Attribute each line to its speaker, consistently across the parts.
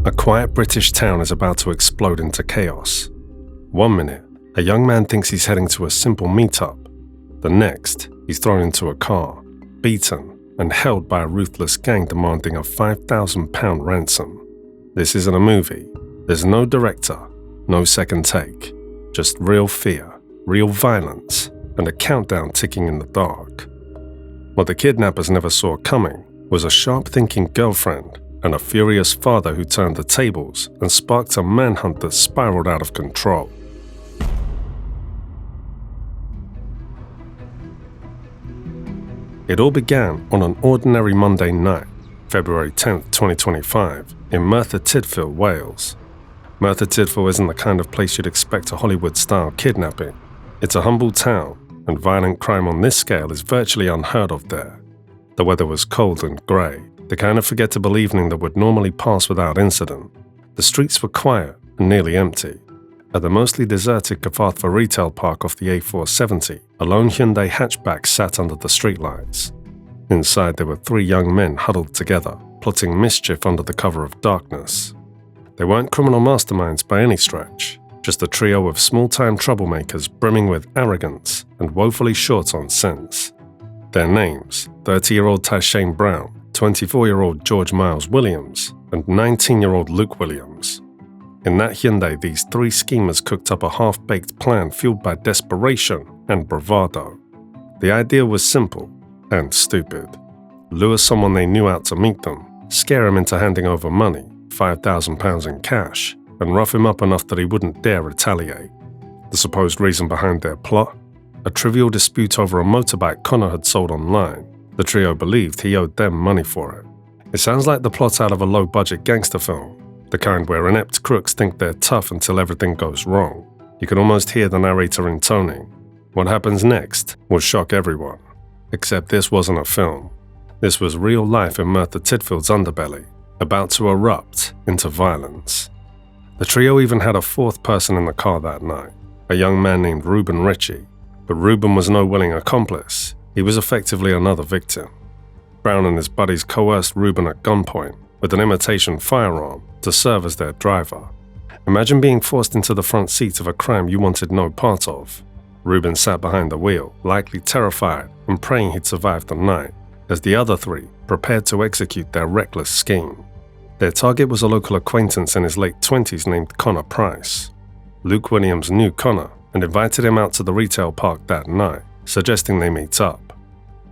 Speaker 1: A quiet British town is about to explode into chaos. One minute, a young man thinks he's heading to a simple meetup. The next, he's thrown into a car, beaten, and held by a ruthless gang demanding a £5,000 ransom. This isn't a movie. There's no director, no second take. Just real fear, real violence, and a countdown ticking in the dark. What the kidnappers never saw coming was a sharp-thinking girlfriend and a furious father who turned the tables and sparked a manhunt that spiraled out of control. It all began on an ordinary Monday night, February 10, 2025, in Merthyr Tydfil, Wales. Merthyr Tydfil isn't the kind of place you'd expect a Hollywood-style kidnapping. It's a humble town, and violent crime on this scale is virtually unheard of there. The weather was cold and grey, the kind of forgettable evening that would normally pass without incident. The streets were quiet and nearly empty. At the mostly deserted Kidnap retail park off the A470, a lone Hyundai hatchback sat under the streetlights. Inside there were three young men huddled together, plotting mischief under the cover of darkness. They weren't criminal masterminds by any stretch, just a trio of small-time troublemakers brimming with arrogance and woefully short on sense. Their names, 30-year-old Tyshane Brown, 24-year-old George Miles Williams, and 19-year-old Luke Williams. In that Hyundai, these three schemers cooked up a half-baked plan fueled by desperation and bravado. The idea was simple and stupid. Lure someone they knew out to meet them, scare him into handing over money, £5,000 in cash, and rough him up enough that he wouldn't dare retaliate. The supposed reason behind their plot? A trivial dispute over a motorbike Connor had sold online. The trio believed he owed them money for it. It sounds like the plot out of a low-budget gangster film, the kind where inept crooks think they're tough until everything goes wrong. You can almost hear the narrator intoning. What happens next will shock everyone. Except this wasn't a film. This was real life in Merthyr Tydfil's underbelly, about to erupt into violence. The trio even had a fourth person in the car that night, a young man named Reuben Ritchie. But Reuben was no willing accomplice. He was effectively another victim. Brown and his buddies coerced Reuben at gunpoint with an imitation firearm to serve as their driver. Imagine being forced into the front seat of a crime you wanted no part of. Reuben sat behind the wheel, likely terrified and praying he'd survive the night, as the other three prepared to execute their reckless scheme. Their target was a local acquaintance in his late 20s named Connor Price. Luke Williams knew Connor and invited him out to the retail park that night, suggesting they meet up.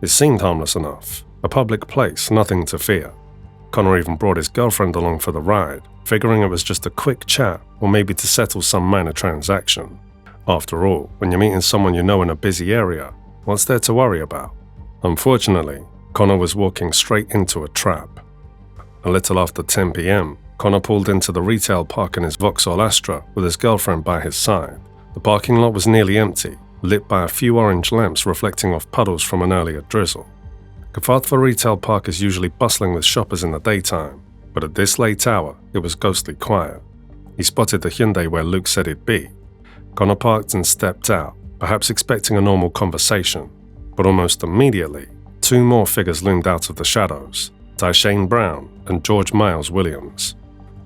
Speaker 1: It seemed harmless enough, a public place, nothing to fear. Connor even brought his girlfriend along for the ride, figuring it was just a quick chat or maybe to settle some minor transaction. After all, when you're meeting someone you know in a busy area, what's there to worry about? Unfortunately, Connor was walking straight into a trap. A little after 10 p.m., Connor pulled into the retail park in his Vauxhall Astra with his girlfriend by his side. The parking lot was nearly empty, lit by a few orange lamps reflecting off puddles from an earlier drizzle. Kidnap retail park is usually bustling with shoppers in the daytime, but at this late hour, it was ghostly quiet. He spotted the Hyundai where Luke said he'd be. Connor parked and stepped out, perhaps expecting a normal conversation, but almost immediately, two more figures loomed out of the shadows, Tyshane Brown and George Miles Williams.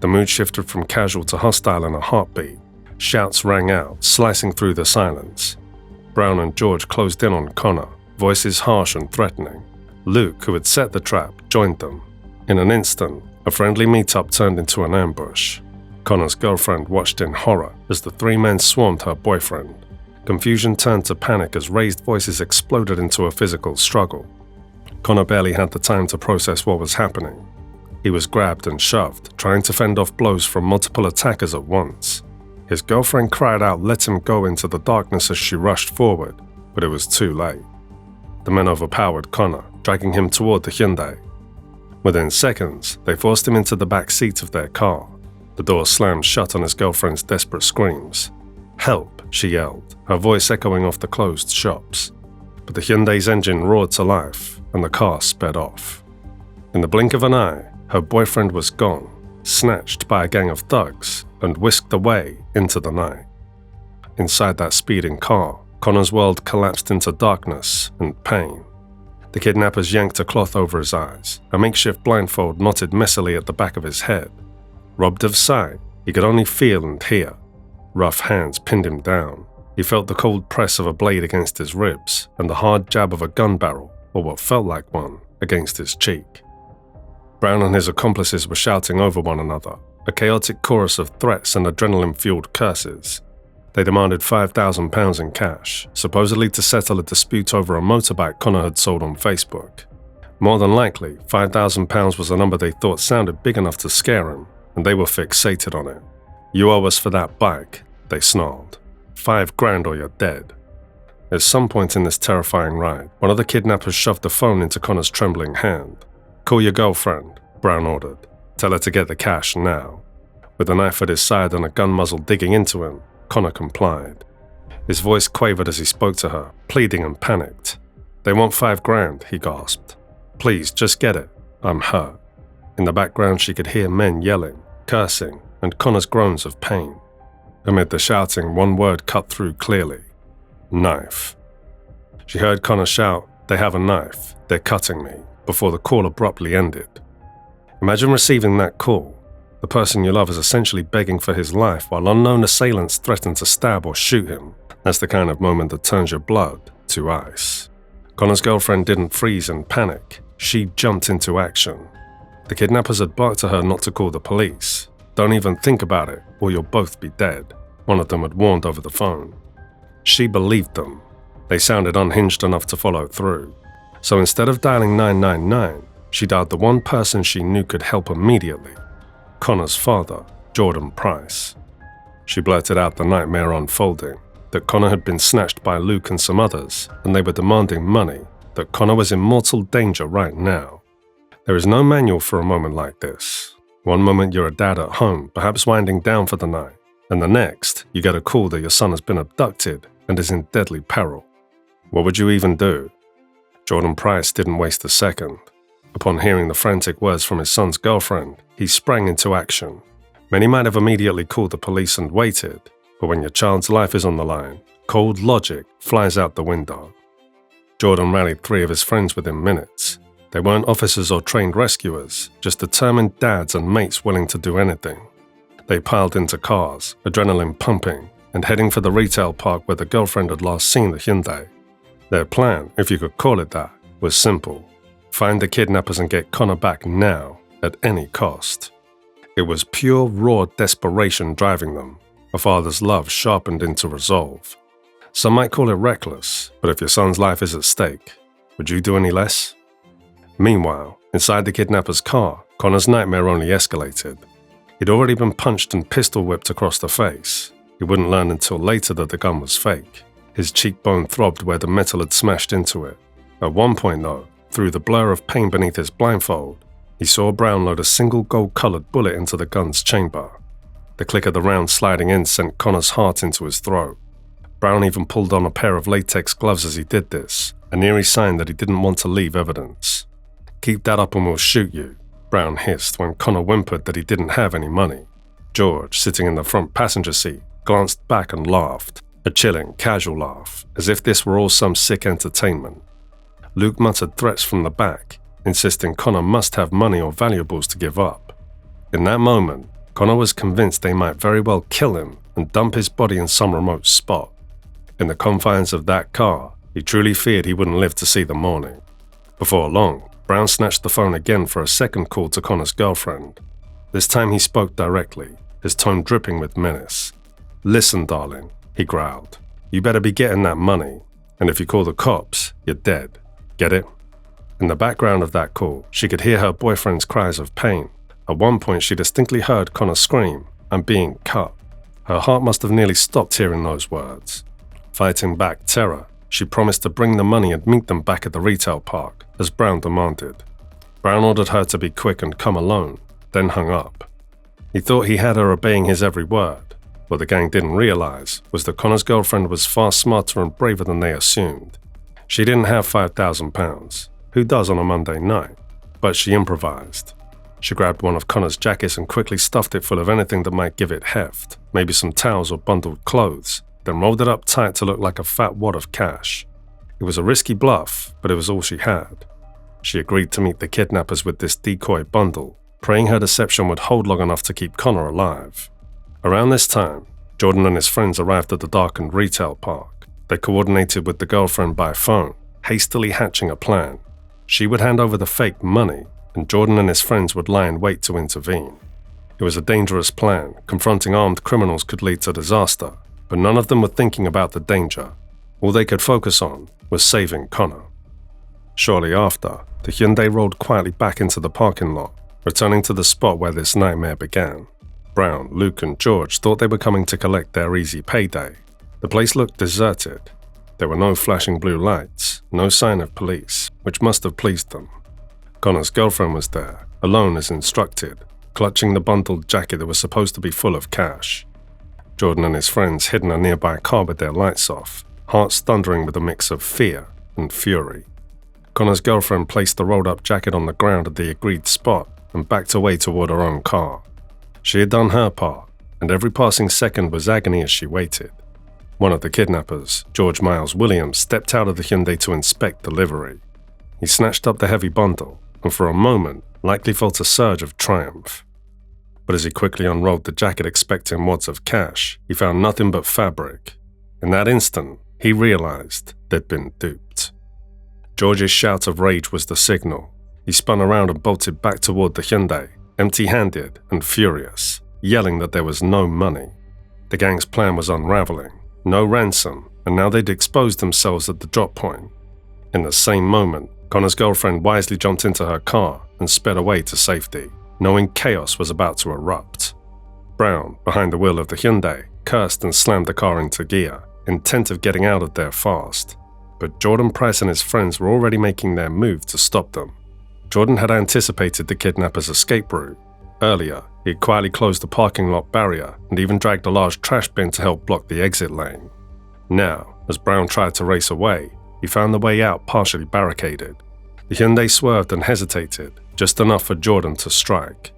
Speaker 1: The mood shifted from casual to hostile in a heartbeat. Shouts rang out, slicing through the silence. Brown and George closed in on Connor, voices harsh and threatening. Luke, who had set the trap, joined them. In an instant, a friendly meetup turned into an ambush. Connor's girlfriend watched in horror as the three men swarmed her boyfriend. Confusion turned to panic as raised voices exploded into a physical struggle. Connor barely had the time to process what was happening. He was grabbed and shoved, trying to fend off blows from multiple attackers at once. His girlfriend cried out, "Let him go," into the darkness as she rushed forward, but it was too late. The men overpowered Connor, dragging him toward the Hyundai. Within seconds, they forced him into the back seat of their car. The door slammed shut on his girlfriend's desperate screams. "Help," she yelled, her voice echoing off the closed shops. But the Hyundai's engine roared to life, and the car sped off. In the blink of an eye, her boyfriend was gone, snatched by a gang of thugs, and whisked away into the night. Inside that speeding car, Connor's world collapsed into darkness and pain. The kidnappers yanked a cloth over his eyes, a makeshift blindfold knotted messily at the back of his head. Robbed of sight, he could only feel and hear. Rough hands pinned him down. He felt the cold press of a blade against his ribs and the hard jab of a gun barrel, or what felt like one, against his cheek. Brown and his accomplices were shouting over one another, a chaotic chorus of threats and adrenaline-fueled curses. They demanded £5,000 in cash, supposedly to settle a dispute over a motorbike Connor had sold on Facebook. More than likely, £5,000 was a number they thought sounded big enough to scare him, and they were fixated on it. "You owe us for that bike," they snarled. $5,000 or you're dead. At some point in this terrifying ride, one of the kidnappers shoved a phone into Connor's trembling hand. "Call your girlfriend," Brown ordered. "Tell her to get the cash now." With a knife at his side and a gun muzzle digging into him, Connor complied. His voice quavered as he spoke to her, pleading and panicked. "They want $5,000, he gasped. "Please, just get it. I'm hurt." In the background, she could hear men yelling, cursing, and Connor's groans of pain. Amid the shouting, one word cut through clearly: knife. She heard Connor shout, "They have a knife. They're cutting me," before the call abruptly ended. Imagine receiving that call. The person you love is essentially begging for his life while unknown assailants threaten to stab or shoot him. That's the kind of moment that turns your blood to ice. Connor's girlfriend didn't freeze in panic. She jumped into action. The kidnappers had barked to her not to call the police. "Don't even think about it, or you'll both be dead," one of them had warned over the phone. She believed them. They sounded unhinged enough to follow through. So instead of dialing 999, she dialed the one person she knew could help immediately: Connor's father, Jordan Price. She blurted out the nightmare unfolding, that Connor had been snatched by Luke and some others, and they were demanding money, that Connor was in mortal danger right now. There is no manual for a moment like this. One moment you're a dad at home, perhaps winding down for the night, and the next, you get a call that your son has been abducted and is in deadly peril. What would you even do? Jordan Price didn't waste a second. Upon hearing the frantic words from his son's girlfriend, he sprang into action. Many might have immediately called the police and waited, but when your child's life is on the line, cold logic flies out the window. Jordan rallied 3 of his friends within minutes. They weren't officers or trained rescuers, just determined dads and mates willing to do anything. They piled into cars, adrenaline pumping, and heading for the retail park where the girlfriend had last seen the Hyundai. Their plan, if you could call it that, was simple: find the kidnappers and get Connor back now, at any cost. It was pure, raw desperation driving them, a father's love sharpened into resolve. Some might call it reckless, but if your son's life is at stake, would you do any less? Meanwhile, inside the kidnapper's car, Connor's nightmare only escalated. He'd already been punched and pistol-whipped across the face. He wouldn't learn until later that the gun was fake. His cheekbone throbbed where the metal had smashed into it. At one point, though, through the blur of pain beneath his blindfold, he saw Brown load a single gold-colored bullet into the gun's chamber. The click of the round sliding in sent Connor's heart into his throat. Brown even pulled on a pair of latex gloves as he did this, an eerie sign that he didn't want to leave evidence. "Keep that up and we'll shoot you," Brown hissed when Connor whimpered that he didn't have any money. George, sitting in the front passenger seat, glanced back and laughed, a chilling, casual laugh, as if this were all some sick entertainment. Luke muttered threats from the back, insisting Connor must have money or valuables to give up. In that moment, Connor was convinced they might very well kill him and dump his body in some remote spot. In the confines of that car, he truly feared he wouldn't live to see the morning. Before long, Brown snatched the phone again for a second call to Connor's girlfriend. This time he spoke directly, his tone dripping with menace. "Listen, darling," he growled. "You better be getting that money, and if you call the cops, you're dead. Get it?" In the background of that call, she could hear her boyfriend's cries of pain. At one point, she distinctly heard Connor scream, "I'm being cut." Her heart must have nearly stopped hearing those words. Fighting back terror, she promised to bring the money and meet them back at the retail park, as Brown demanded. Brown ordered her to be quick and come alone, then hung up. He thought he had her obeying his every word. What the gang didn't realize was that Connor's girlfriend was far smarter and braver than they assumed. She didn't have £5,000. Who does on a Monday night? But she improvised. She grabbed one of Connor's jackets and quickly stuffed it full of anything that might give it heft, maybe some towels or bundled clothes, then rolled it up tight to look like a fat wad of cash. It was a risky bluff, but it was all she had. She agreed to meet the kidnappers with this decoy bundle, praying her deception would hold long enough to keep Connor alive. Around this time, Jordan and his friends arrived at the darkened retail park. They coordinated with the girlfriend by phone, hastily hatching a plan. She would hand over the fake money, and Jordan and his friends would lie in wait to intervene. It was a dangerous plan. Confronting armed criminals could lead to disaster, but none of them were thinking about the danger. All they could focus on was saving Connor. Shortly after, the Hyundai rolled quietly back into the parking lot, returning to the spot where this nightmare began. Brown, Luke, and George thought they were coming to collect their easy payday. The place looked deserted. There were no flashing blue lights, no sign of police, which must have pleased them. Connor's girlfriend was there, alone as instructed, clutching the bundled jacket that was supposed to be full of cash. Jordan and his friends hid in a nearby car with their lights off, hearts thundering with a mix of fear and fury. Connor's girlfriend placed the rolled-up jacket on the ground at the agreed spot and backed away toward her own car. She had done her part, and every passing second was agony as she waited. One of the kidnappers, George Miles Williams, stepped out of the Hyundai to inspect the livery. He snatched up the heavy bundle, and for a moment, likely felt a surge of triumph. But as he quickly unrolled the jacket expecting wads of cash, he found nothing but fabric. In that instant, he realized they'd been duped. George's shout of rage was the signal. He spun around and bolted back toward the Hyundai, empty-handed and furious, yelling that there was no money. The gang's plan was unraveling. No ransom, and now they'd exposed themselves at the drop point. In the same moment, Connor's girlfriend wisely jumped into her car and sped away to safety, knowing chaos was about to erupt. Brown, behind the wheel of the Hyundai, cursed and slammed the car into gear, intent of getting out of there fast. But Jordan Price and his friends were already making their move to stop them. Jordan had anticipated the kidnappers' escape route. Earlier, he had quietly closed the parking lot barrier and even dragged a large trash bin to help block the exit lane. Now, as Brown tried to race away, he found the way out partially barricaded. The Hyundai swerved and hesitated, just enough for Jordan to strike.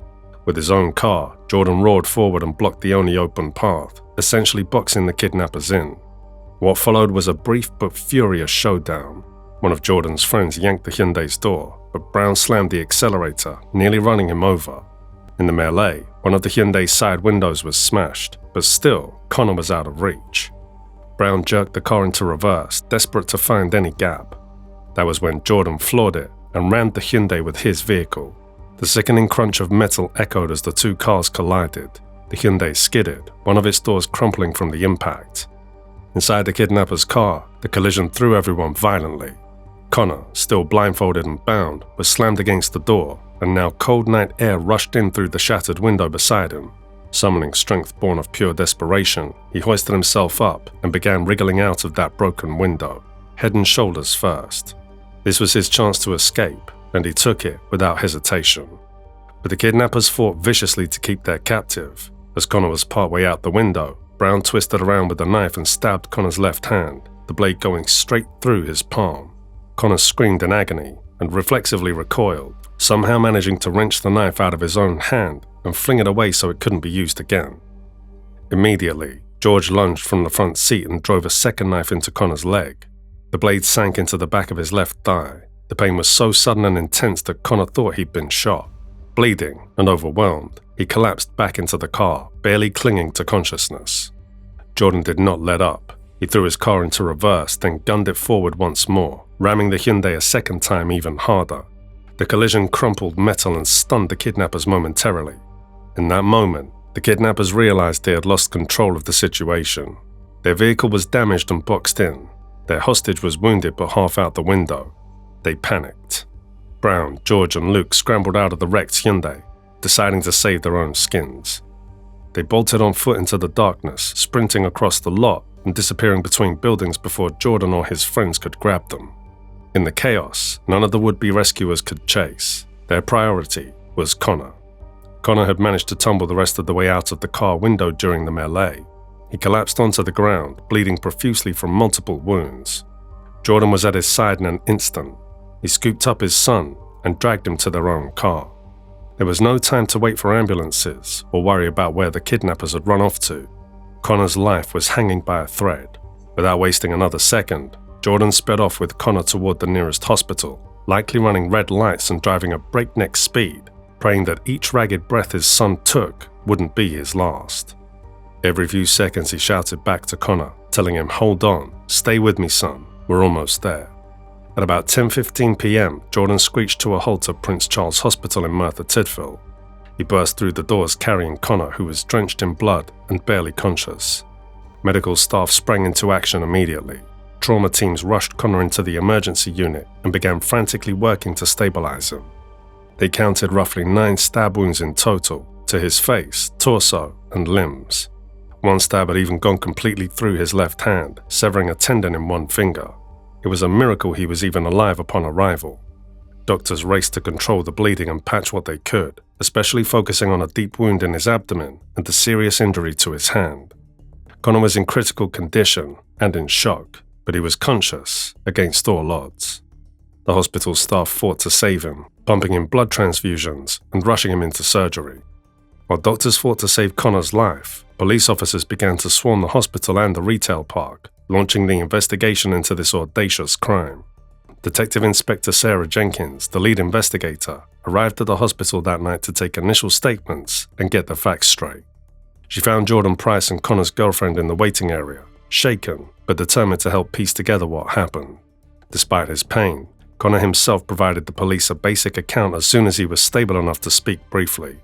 Speaker 1: With his own car, Jordan roared forward and blocked the only open path, essentially boxing the kidnappers in. What followed was a brief but furious showdown. One of Jordan's friends yanked the Hyundai's door, but Brown slammed the accelerator, nearly running him over. In the melee, one of the Hyundai's side windows was smashed, but still, Connor was out of reach. Brown jerked the car into reverse, desperate to find any gap. That was when Jordan floored it and rammed the Hyundai with his vehicle. The sickening crunch of metal echoed as the two cars collided. The Hyundai skidded, one of its doors crumpling from the impact. Inside the kidnapper's car, the collision threw everyone violently. Connor, still blindfolded and bound, was slammed against the door, and now cold night air rushed in through the shattered window beside him. Summoning strength born of pure desperation, he hoisted himself up and began wriggling out of that broken window, head and shoulders first. This was his chance to escape, and he took it without hesitation. But the kidnappers fought viciously to keep their captive. As Connor was partway out the window, Brown twisted around with a knife and stabbed Connor's left hand, the blade going straight through his palm. Connor screamed in agony and reflexively recoiled, somehow managing to wrench the knife out of his own hand and fling it away so it couldn't be used again. Immediately, George lunged from the front seat and drove a second knife into Connor's leg. The blade sank into the back of his left thigh. The pain was so sudden and intense that Connor thought he'd been shot. Bleeding and overwhelmed, he collapsed back into the car, barely clinging to consciousness. Jordan did not let up. He threw his car into reverse, then gunned it forward once more, ramming the Hyundai a second time even harder. The collision crumpled metal and stunned the kidnappers momentarily. In that moment, the kidnappers realized they had lost control of the situation. Their vehicle was damaged and boxed in. Their hostage was wounded but half out the window. They panicked. Brown, George, and Luke scrambled out of the wrecked Hyundai, deciding to save their own skins. They bolted on foot into the darkness, sprinting across the lot and disappearing between buildings before Jordan or his friends could grab them. In the chaos, none of the would-be rescuers could chase. Their priority was Connor. Connor had managed to tumble the rest of the way out of the car window during the melee. He collapsed onto the ground, bleeding profusely from multiple wounds. Jordan was at his side in an instant. He scooped up his son and dragged him to their own car. There was no time to wait for ambulances or worry about where the kidnappers had run off to. Connor's life was hanging by a thread. Without wasting another second, Jordan sped off with Connor toward the nearest hospital, likely running red lights and driving at breakneck speed. praying that each ragged breath his son took wouldn't be his last. Every few seconds he shouted back to Connor, telling him, "Hold on, stay with me son, we're almost there." At about 10:15 p.m, Jordan screeched to a halt at Prince Charles Hospital in Merthyr Tydfil. He burst through the doors carrying Connor, who was drenched in blood and barely conscious. Medical staff sprang into action immediately. Trauma teams rushed Connor into the emergency unit and began frantically working to stabilize him. They counted roughly 9 stab wounds in total to his face, torso, and limbs. One stab had even gone completely through his left hand, severing a tendon in one finger. It was a miracle he was even alive upon arrival. Doctors raced to control the bleeding and patch what they could, especially focusing on a deep wound in his abdomen and the serious injury to his hand. Connor was in critical condition and in shock, but he was conscious against all odds. The hospital staff fought to save him, pumping him blood transfusions and rushing him into surgery. While doctors fought to save Connor's life, police officers began to swarm the hospital and the retail park, launching the investigation into this audacious crime. Detective Inspector Sarah Jenkins, the lead investigator, arrived at the hospital that night to take initial statements and get the facts straight. She found Jordan Price and Connor's girlfriend in the waiting area, shaken but determined to help piece together what happened. Despite his pain, Connor himself provided the police a basic account as soon as he was stable enough to speak briefly.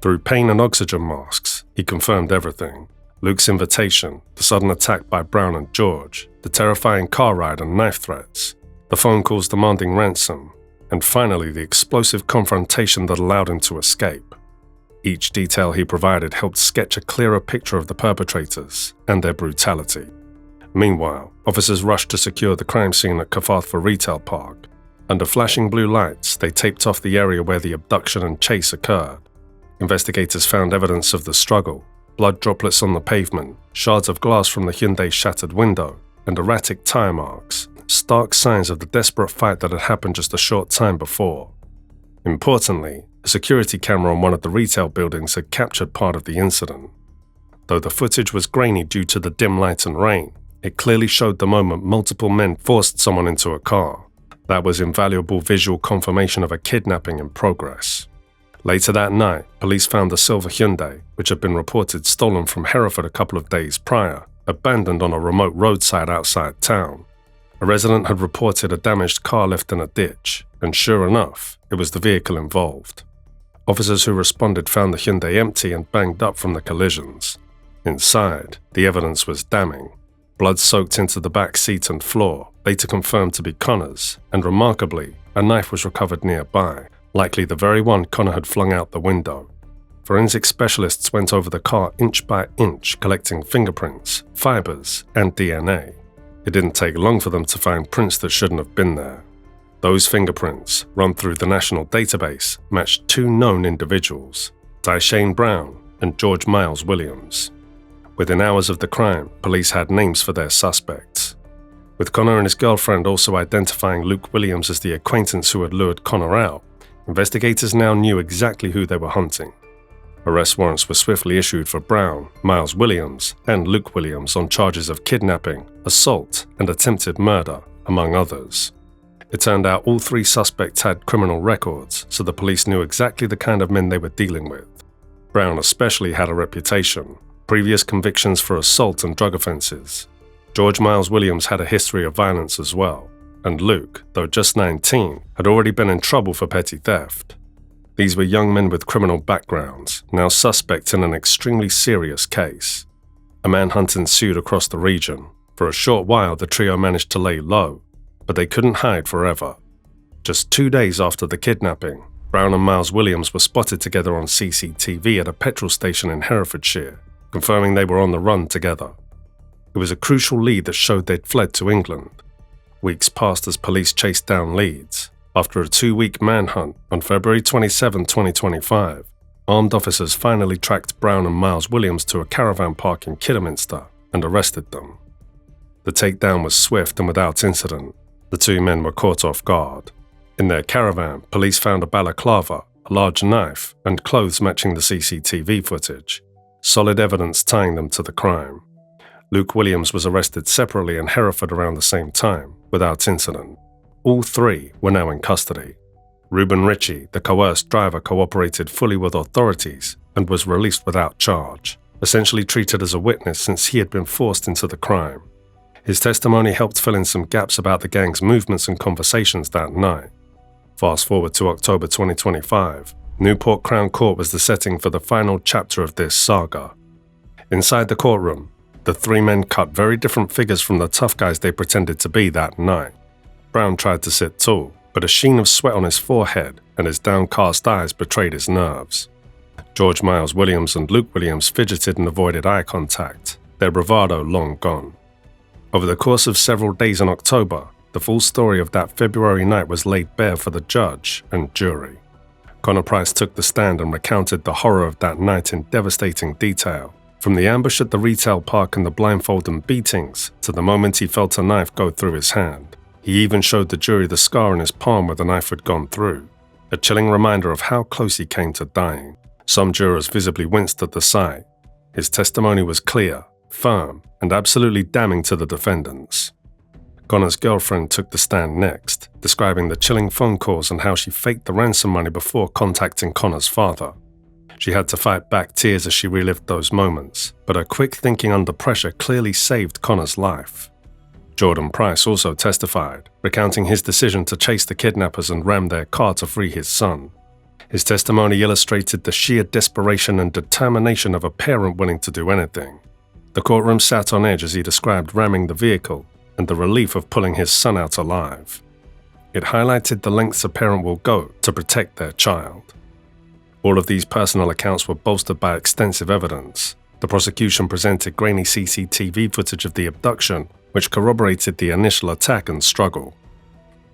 Speaker 1: Through pain and oxygen masks, he confirmed everything. Luke's invitation, the sudden attack by Brown and George, the terrifying car ride and knife threats, the phone calls demanding ransom, and finally the explosive confrontation that allowed him to escape. Each detail he provided helped sketch a clearer picture of the perpetrators and their brutality. Meanwhile, officers rushed to secure the crime scene at Carmarthenshire Retail Park. Under flashing blue lights, they taped off the area where the abduction and chase occurred. Investigators found evidence of the struggle, blood droplets on the pavement, shards of glass from the Hyundai's shattered window, and erratic tire marks, stark signs of the desperate fight that had happened just a short time before. Importantly, a security camera on one of the retail buildings had captured part of the incident. Though the footage was grainy due to the dim light and rain, it clearly showed the moment multiple men forced someone into a car. That was invaluable visual confirmation of a kidnapping in progress. Later that night, police found the silver Hyundai, which had been reported stolen from Hereford a couple of days prior, abandoned on a remote roadside outside town. A resident had reported a damaged car left in a ditch, and sure enough, it was the vehicle involved. Officers who responded found the Hyundai empty and banged up from the collisions. Inside, the evidence was damning. Blood soaked into the back seat and floor, later confirmed to be Connor's, and remarkably, a knife was recovered nearby, likely the very one Connor had flung out the window. Forensic specialists went over the car inch by inch, collecting fingerprints, fibers, and DNA. It didn't take long for them to find prints that shouldn't have been there. Those fingerprints, run through the national database, matched 2 known individuals, Tyshane Brown and George Miles Williams. Within hours of the crime, police had names for their suspects. With Connor and his girlfriend also identifying Luke Williams as the acquaintance who had lured Connor out, investigators now knew exactly who they were hunting. Arrest warrants were swiftly issued for Brown, Miles Williams, and Luke Williams on charges of kidnapping, assault, and attempted murder, among others. It turned out all 3 suspects had criminal records, so the police knew exactly the kind of men they were dealing with. Brown especially had a reputation, previous convictions for assault and drug offenses. George Miles Williams had a history of violence as well, and Luke, though just 19, had already been in trouble for petty theft. These were young men with criminal backgrounds, now suspects in an extremely serious case. A manhunt ensued across the region. For a short while, the trio managed to lay low, but they couldn't hide forever. Just 2 days after the kidnapping, Brown and Miles Williams were spotted together on CCTV at a petrol station in Herefordshire, confirming they were on the run together. It was a crucial lead that showed they'd fled to England. Weeks passed as police chased down leads. After a 2-week manhunt, on February 27, 2025, armed officers finally tracked Brown and Miles Williams to a caravan park in Kidderminster and arrested them. The takedown was swift and without incident. The 2 men were caught off guard. In their caravan, police found a balaclava, a large knife, and clothes matching the CCTV footage, solid evidence tying them to the crime. Luke Williams was arrested separately in Hereford around the same time, without incident. All 3 were now in custody. Reuben Ritchie, the coerced driver, cooperated fully with authorities and was released without charge, essentially treated as a witness since he had been forced into the crime. His testimony helped fill in some gaps about the gang's movements and conversations that night. Fast forward to October 2025, Newport Crown Court was the setting for the final chapter of this saga. Inside the courtroom, the three men cut very different figures from the tough guys they pretended to be that night. Brown tried to sit tall, but a sheen of sweat on his forehead and his downcast eyes betrayed his nerves. George Miles Williams and Luke Williams fidgeted and avoided eye contact, their bravado long gone. Over the course of several days in October, the full story of that February night was laid bare for the judge and jury. Connor Price took the stand and recounted the horror of that night in devastating detail, from the ambush at the retail park and the blindfold and beatings to the moment he felt a knife go through his hand. He even showed the jury the scar in his palm where the knife had gone through, a chilling reminder of how close he came to dying. Some jurors visibly winced at the sight. His testimony was clear, firm, and absolutely damning to the defendants. Connor's girlfriend took the stand next, describing the chilling phone calls and how she faked the ransom money before contacting Connor's father. She had to fight back tears as she relived those moments, but her quick thinking under pressure clearly saved Connor's life. Jordan Price also testified, recounting his decision to chase the kidnappers and ram their car to free his son. His testimony illustrated the sheer desperation and determination of a parent willing to do anything. The courtroom sat on edge as he described ramming the vehicle and the relief of pulling his son out alive. It highlighted the lengths a parent will go to protect their child. All of these personal accounts were bolstered by extensive evidence. The prosecution presented grainy CCTV footage of the abduction, which corroborated the initial attack and struggle.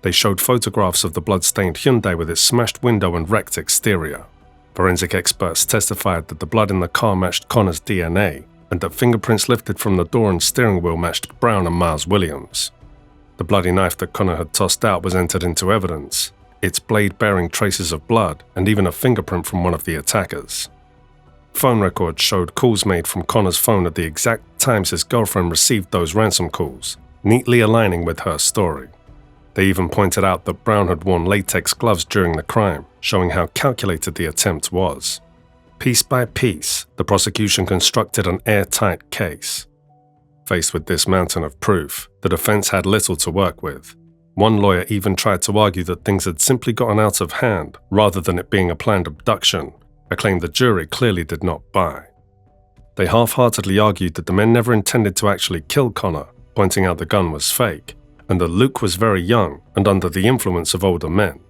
Speaker 1: They showed photographs of the blood-stained Hyundai with its smashed window and wrecked exterior. Forensic experts testified that the blood in the car matched Connor's DNA, and that fingerprints lifted from the door and steering wheel matched Brown and Miles Williams. The bloody knife that Connor had tossed out was entered into evidence, its blade bearing traces of blood and even a fingerprint from one of the attackers. Phone records showed calls made from Connor's phone at the exact times his girlfriend received those ransom calls, neatly aligning with her story. They even pointed out that Brown had worn latex gloves during the crime, showing how calculated the attempt was. Piece by piece, the prosecution constructed an airtight case. Faced with this mountain of proof, the defense had little to work with. One lawyer even tried to argue that things had simply gotten out of hand rather than it being a planned abduction, a claim the jury clearly did not buy. They half-heartedly argued that the men never intended to actually kill Connor, pointing out the gun was fake, and that Luke was very young and under the influence of older men.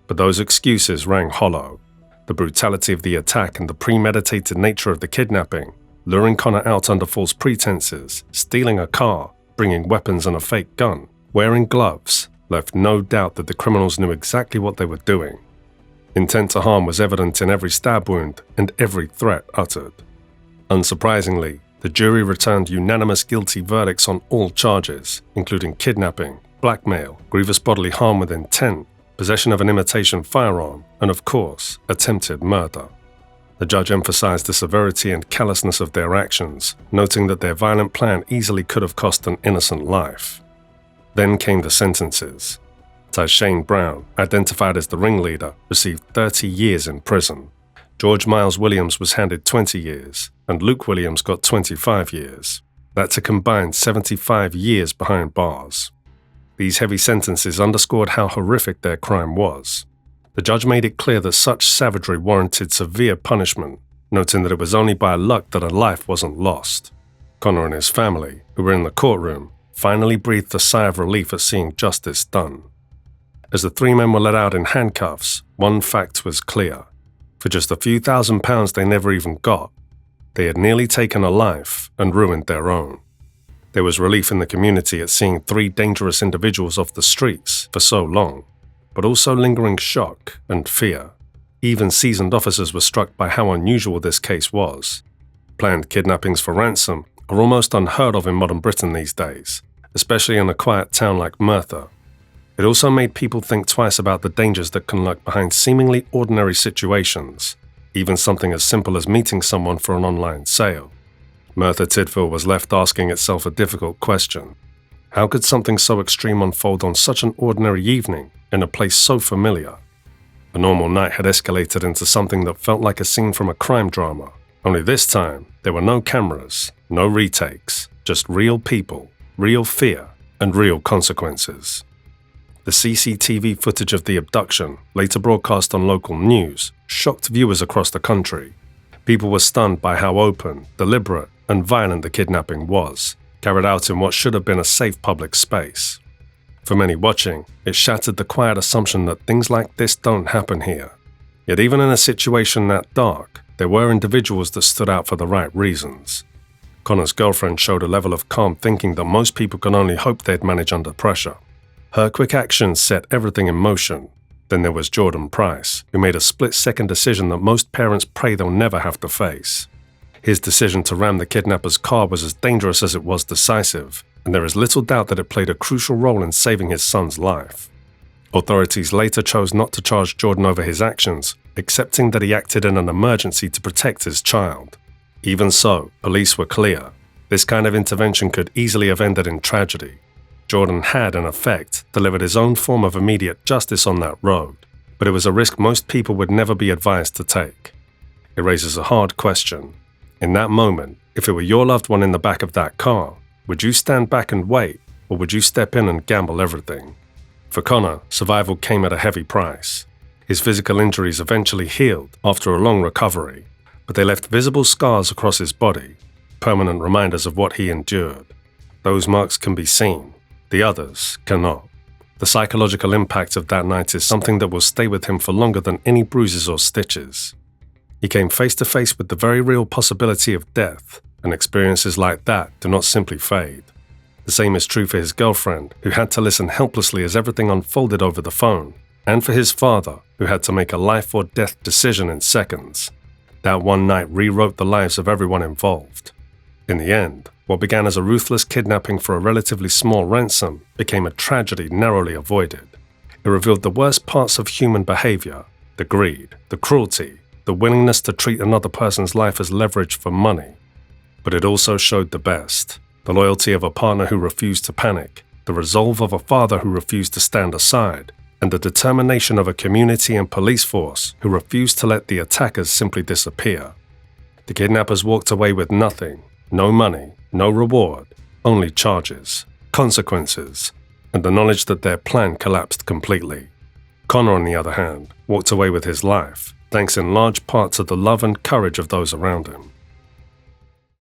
Speaker 1: But those excuses rang hollow. The brutality of the attack and the premeditated nature of the kidnapping, luring Connor out under false pretenses, stealing a car, bringing weapons and a fake gun, wearing gloves, left no doubt that the criminals knew exactly what they were doing. Intent to harm was evident in every stab wound and every threat uttered. Unsurprisingly, the jury returned unanimous guilty verdicts on all charges, including kidnapping, blackmail, grievous bodily harm with intent, possession of an imitation firearm, and of course, attempted murder. The judge emphasized the severity and callousness of their actions, noting that their violent plan easily could have cost an innocent life. Then came the sentences. Tyshane Brown, identified as the ringleader, received 30 years in prison. George Miles Williams was handed 20 years, and Luke Williams got 25 years. That's a combined 75 years behind bars. These heavy sentences underscored how horrific their crime was. The judge made it clear that such savagery warranted severe punishment, noting that it was only by luck that a life wasn't lost. Connor and his family, who were in the courtroom, finally breathed a sigh of relief at seeing justice done. As the three men were let out in handcuffs, one fact was clear. For just a few £1,000s they never even got, they had nearly taken a life and ruined their own. There was relief in the community at seeing three dangerous individuals off the streets for so long, but also lingering shock and fear. Even seasoned officers were struck by how unusual this case was. Planned kidnappings for ransom are almost unheard of in modern Britain these days, especially in a quiet town like Merthyr. It also made people think twice about the dangers that can lurk behind seemingly ordinary situations, even something as simple as meeting someone for an online sale. Merthyr Tydfil was left asking itself a difficult question. How could something so extreme unfold on such an ordinary evening in a place so familiar? A normal night had escalated into something that felt like a scene from a crime drama. Only this time, there were no cameras, no retakes, just real people, real fear, and real consequences. The CCTV footage of the abduction, later broadcast on local news, shocked viewers across the country. People were stunned by how open, deliberate, and violent the kidnapping was, carried out in what should have been a safe public space. For many watching, it shattered the quiet assumption that things like this don't happen here. Yet even in a situation that dark, there were individuals that stood out for the right reasons. Connor's girlfriend showed a level of calm thinking that most people can only hope they'd manage under pressure. Her quick actions set everything in motion. Then there was Jordan Price, who made a split-second decision that most parents pray they'll never have to face. His decision to ram the kidnapper's car was as dangerous as it was decisive, and there is little doubt that it played a crucial role in saving his son's life. Authorities later chose not to charge Jordan over his actions, accepting that he acted in an emergency to protect his child. Even so, police were clear. This kind of intervention could easily have ended in tragedy. Jordan had, in effect, delivered his own form of immediate justice on that road, but it was a risk most people would never be advised to take. It raises a hard question. In that moment, if it were your loved one in the back of that car, would you stand back and wait, or would you step in and gamble everything? For Connor, survival came at a heavy price. His physical injuries eventually healed after a long recovery, but they left visible scars across his body, permanent reminders of what he endured. Those marks can be seen. The others cannot. The psychological impact of that night is something that will stay with him for longer than any bruises or stitches. He came face to face with the very real possibility of death, and experiences like that do not simply fade. The same is true for his girlfriend, who had to listen helplessly as everything unfolded over the phone, and for his father, who had to make a life or death decision in seconds. That one night rewrote the lives of everyone involved. In the end, what began as a ruthless kidnapping for a relatively small ransom became a tragedy narrowly avoided. It revealed the worst parts of human behavior, the greed, the cruelty, the willingness to treat another person's life as leverage for money. But it also showed the best, the loyalty of a partner who refused to panic, the resolve of a father who refused to stand aside, and the determination of a community and police force who refused to let the attackers simply disappear. The kidnappers walked away with nothing. No money, no reward, only charges, consequences, and the knowledge that their plan collapsed completely. Connor, on the other hand, walked away with his life, thanks in large part to the love and courage of those around him.